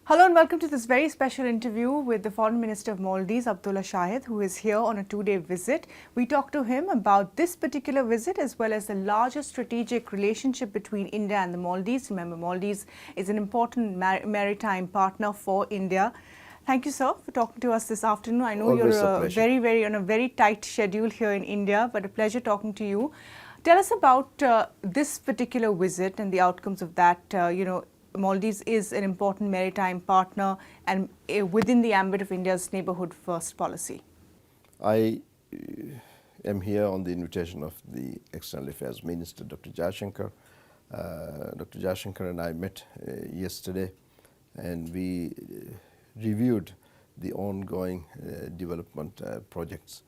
Hello and welcome to this very special interview with the Foreign Minister of Maldives, Abdulla Shahid, who is here on a two-day visit. We talked to him about this particular visit as well as the larger strategic relationship between India and the Maldives. Remember, Maldives is an important maritime partner for India. Thank you, sir, for talking to us this afternoon. I know Always you're very on a very tight schedule here in India, but a pleasure talking to you. Tell us about this particular visit and the outcomes of that. Maldives is an important maritime partner and within the ambit of India's neighbourhood first policy. I am here on the invitation of the External Affairs Minister, Dr. Jaishankar. Dr. Jaishankar and I met yesterday, and we reviewed the ongoing development projects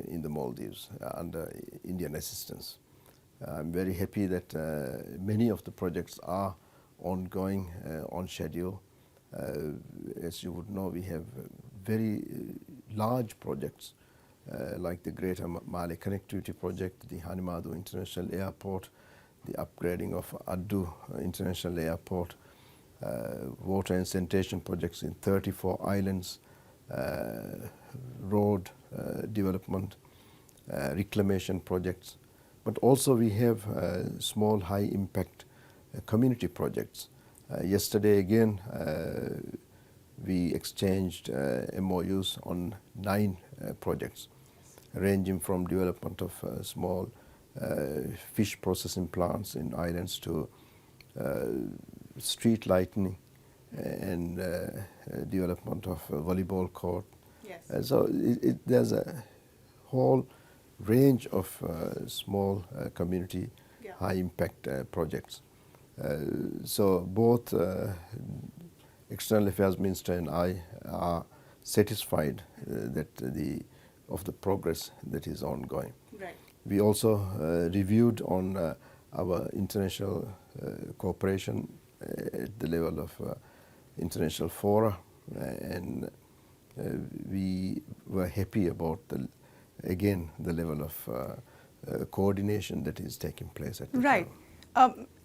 in the Maldives under Indian assistance. I'm very happy that many of the projects are ongoing, on schedule. As you would know, we have very large projects like the Greater Mali Connectivity Project, the Hanimadu International Airport, the upgrading of Addu International Airport, water and sanitation projects in 34 islands, road development, reclamation projects. But also we have small high impact community projects. Yesterday again we exchanged MOUs on 9 projects ranging from development of small fish processing plants in islands to street lighting and development of a volleyball court. Yes. So there's a whole range of small community high impact projects. So both External Affairs Minister and I are satisfied of the progress that is ongoing. Right. We also reviewed on our international cooperation at the level of international fora, and we were happy about the level of coordination that is taking place at the right. time.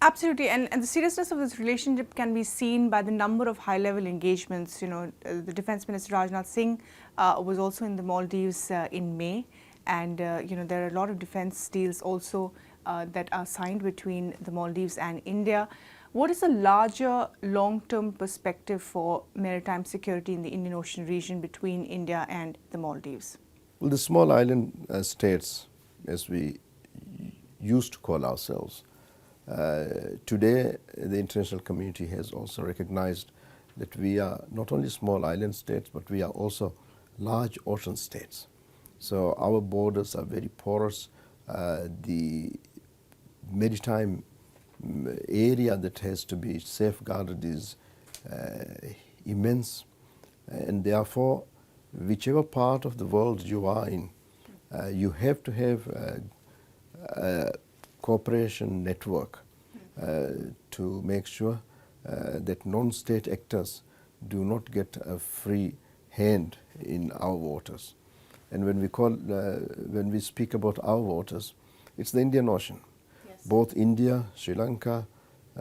Absolutely, and the seriousness of this relationship can be seen by the number of high-level engagements. The Defence Minister Rajnath Singh was also in the Maldives in May, and there are a lot of defence deals also that are signed between the Maldives and India. What is the larger long-term perspective for maritime security in the Indian Ocean region between India and the Maldives? Well, the small island states, as we used to call ourselves, today the international community has also recognized that we are not only small island states, but we are also large ocean states. So our borders are very porous. The maritime area that has to be safeguarded is immense, and therefore whichever part of the world you are in, you have to have a cooperation network to make sure that non-state actors do not get a free hand in our waters. And when we speak about our waters, it's the Indian Ocean. Yes. Both India, Sri Lanka,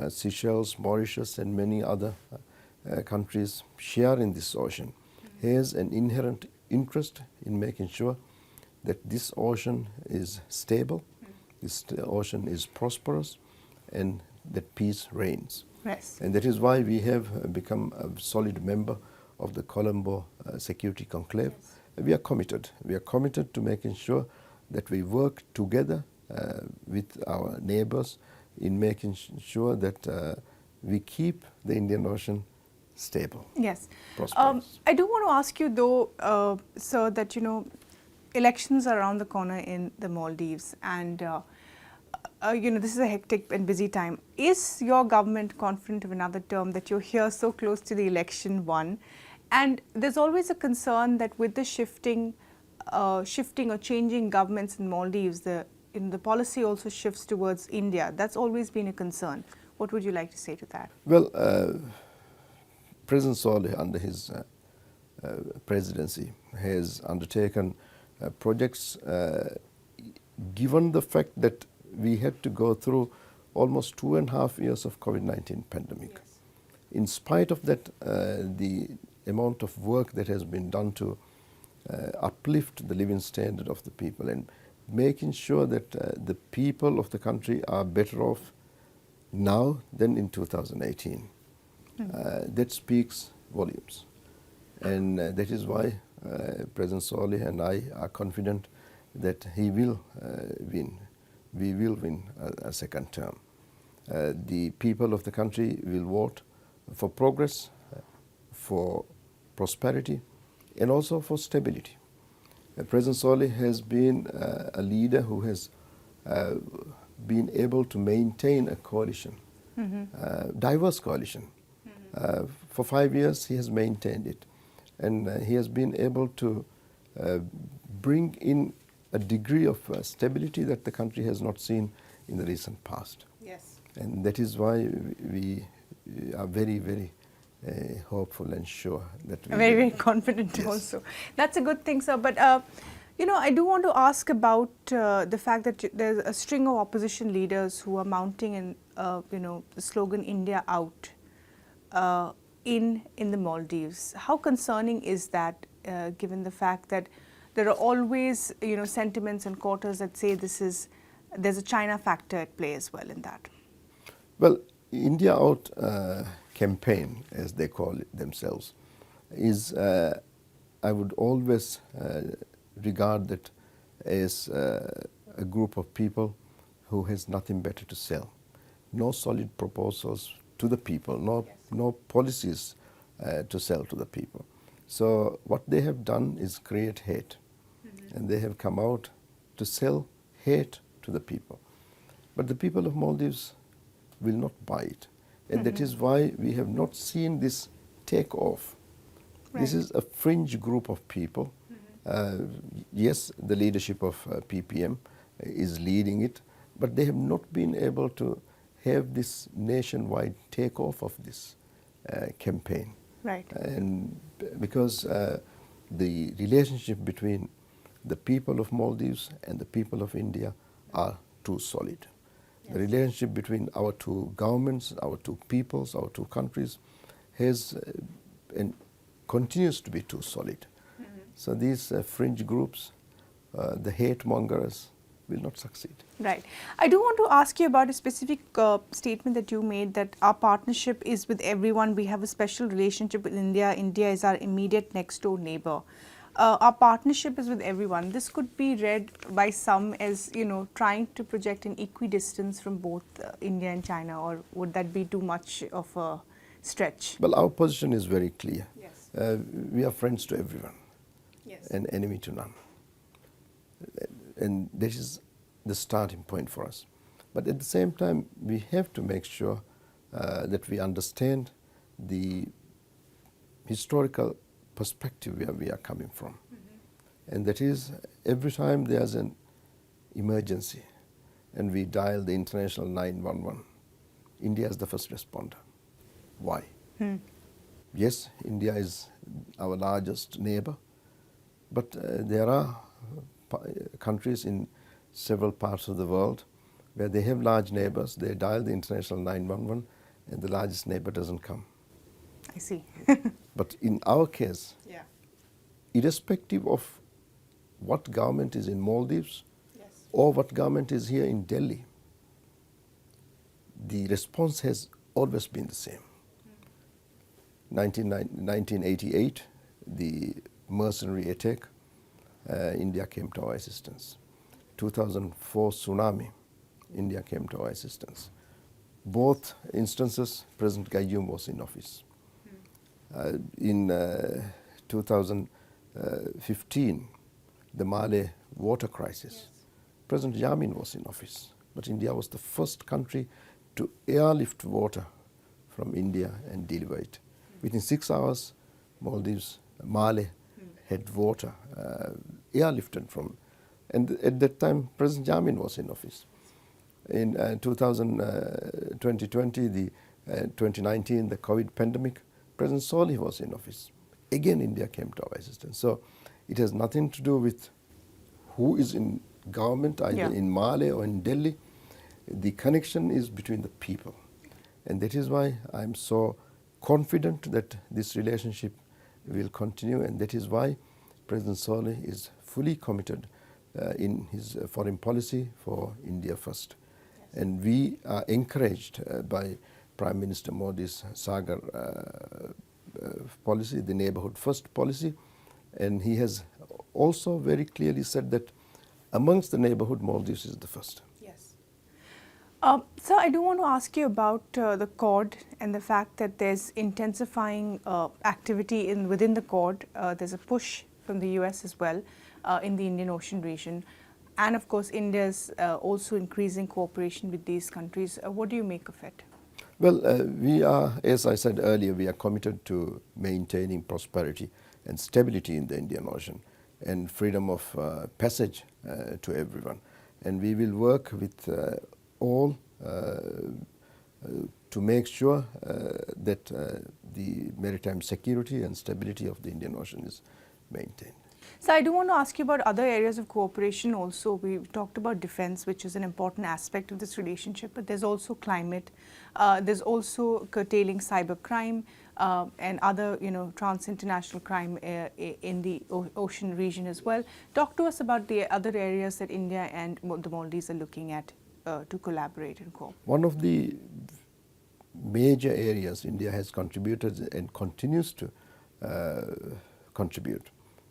Seychelles, Mauritius, and many other countries share in this ocean. Has an inherent interest in making sure that this ocean is stable, this ocean is prosperous, and that peace reigns. Yes. And that is why we have become a solid member of the Colombo Security Conclave. Yes. We are committed. We are committed to making sure that we work together with our neighbors in making sure that we keep the Indian Ocean stable. Yes. Prosperous. I do want to ask you though, sir, that elections are around the corner in the Maldives, and this is a hectic and busy time. Is your government confident of another term, that you're here so close to the election one? And there's always a concern that with the shifting or changing governments in Maldives, the policy also shifts towards India. That's always been a concern. What would you like to say to that? Well, President Saleh, under his presidency, has undertaken projects given the fact that we had to go through almost 2.5 years of COVID-19 pandemic. Yes. in spite of that, the amount of work that has been done to uplift the living standard of the people and making sure that the people of the country are better off now than in 2018. That speaks volumes. And that is why President Solih and I are confident that he will win. We will win a second term. The people of the country will vote for progress, for prosperity, and also for stability. President Solih has been a leader who has been able to maintain a coalition, diverse coalition. For 5 years he has maintained it, and he has been able to bring in a degree of stability that the country has not seen in the recent past. Yes. And that is why we are very, very hopeful and sure that we Very, will. very confident Yes. also. That's a good thing, sir. But, you know, I do want to ask about the fact that there's a string of opposition leaders who are mounting in, you know, the slogan India out in the Maldives. How concerning is that, given the fact that there are always, you know, sentiments and quarters that say there's a China factor at play as well in that? Well, India Out campaign, as they call it themselves, is, I would always regard it as a group of people who has nothing better to sell. No solid proposals to the people, no policies to sell to the people. So what they have done is create hate. And they have come out to sell hate to the people. But the people of Maldives will not buy it. And that is why we have not seen this take off. Right. This is a fringe group of people. Yes, the leadership of PPM is leading it, but they have not been able to have this nationwide takeoff of this campaign. Right. And because the relationship between the people of Maldives and the people of India are too solid. Yes. The relationship between our two governments, our two peoples, our two countries has and continues to be too solid. So these fringe groups, the hate mongers, will not succeed. Right. I do want to ask you about a specific statement that you made, that our partnership is with everyone. We have a special relationship with India. India is our immediate next door neighbor. Our partnership is with everyone. This could be read by some as, you know, trying to project an equidistance from both India and China, or would that be too much of a stretch? Well, our position is very clear. Yes. We are friends to everyone. Yes. And enemy to none. And this is the starting point for us. But at the same time, we have to make sure that we understand the historical perspective where we are coming from. And that is, every time there's an emergency and we dial the international 911, India is the first responder. Why? Yes, India is our largest neighbor, but there are countries in several parts of the world where they have large neighbors. They dial the international 911 and the largest neighbor doesn't come. I see. But in our case, Yeah. irrespective of what government is in Maldives Yes. or what government is here in Delhi, the response has always been the same. 1988, the mercenary attack, India came to our assistance. 2004 tsunami, India came to our assistance. Both instances, President Gayoom was in office. In 2015, the Malay water crisis, Yes. President Yamin was in office. But India was the first country to airlift water from India and deliver it. Within 6 hours, Malay had water airlifted from, and at that time President Yamin was in office. In 2020, 2019, the COVID pandemic, President Solih was in office. Again, India came to our assistance. So it has nothing to do with who is in government, either in Malé or in Delhi. The connection is between the people. And that is why I'm so confident that this relationship will continue, and that is why President Saleh is fully committed in his foreign policy for India first. Yes. And we are encouraged by Prime Minister Modi's Sagar policy, the neighborhood first policy, and he has also very clearly said that amongst the neighborhood, Maldives is the first. Yes. So I do want to ask you about the Quad and the fact that there's intensifying activity within the Quad. There's a push from the US as well in the Indian Ocean region. And of course, India's also increasing cooperation with these countries. What do you make of it? Well, we are, as I said earlier, we are committed to maintaining prosperity and stability in the Indian Ocean and freedom of passage to everyone. And we will work with all to make sure that the maritime security and stability of the Indian Ocean is maintained. So I do want to ask you about other areas of cooperation also. We've talked about defense, which is an important aspect of this relationship, but there's also climate, there's also curtailing cybercrime and other, trans-international crime in the ocean region as well. Talk to us about the other areas that India and the Maldives are looking at to collaborate and cooperate. One of the major areas India has contributed and continues to contribute,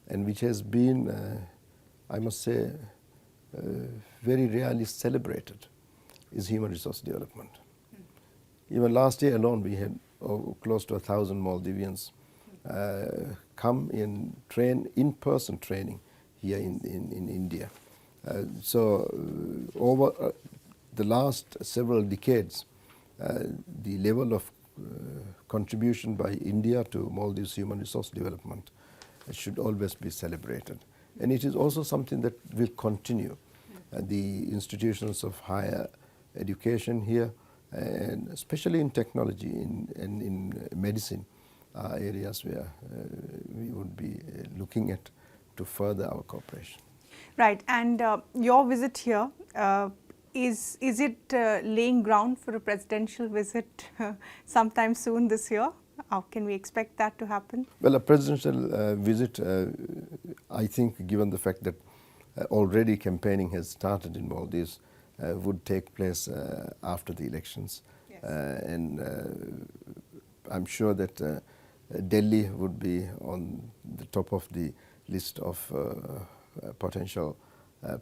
and which has been, I must say, very rarely celebrated, is human resource development. Even last year alone, we had close to 1,000 Maldivians come in in-person training here in India. So over the last several decades, the level of contribution by India to Maldives human resource development should always be celebrated. And it is also something that will continue. The institutions of higher education here, and especially in technology and in medicine, are areas where we would be looking at to further our cooperation. Right, and your visit here, is it laying ground for a presidential visit sometime soon this year? How can we expect that to happen? Well, a presidential visit, I think, given the fact that already campaigning has started in Maldives, would take place after the elections. Yes. And I'm sure that Delhi would be on the top of the list of potential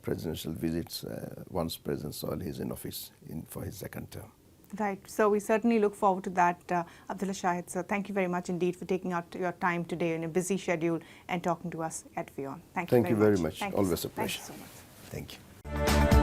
presidential visits once President Saleh is in office for his second term. Right. So we certainly look forward to that. Abdulla Shahid, sir, thank you very much indeed for taking out your time today in a busy schedule and talking to us at WION. Thank you very much. Always a pleasure. Thank you so much. Thank you.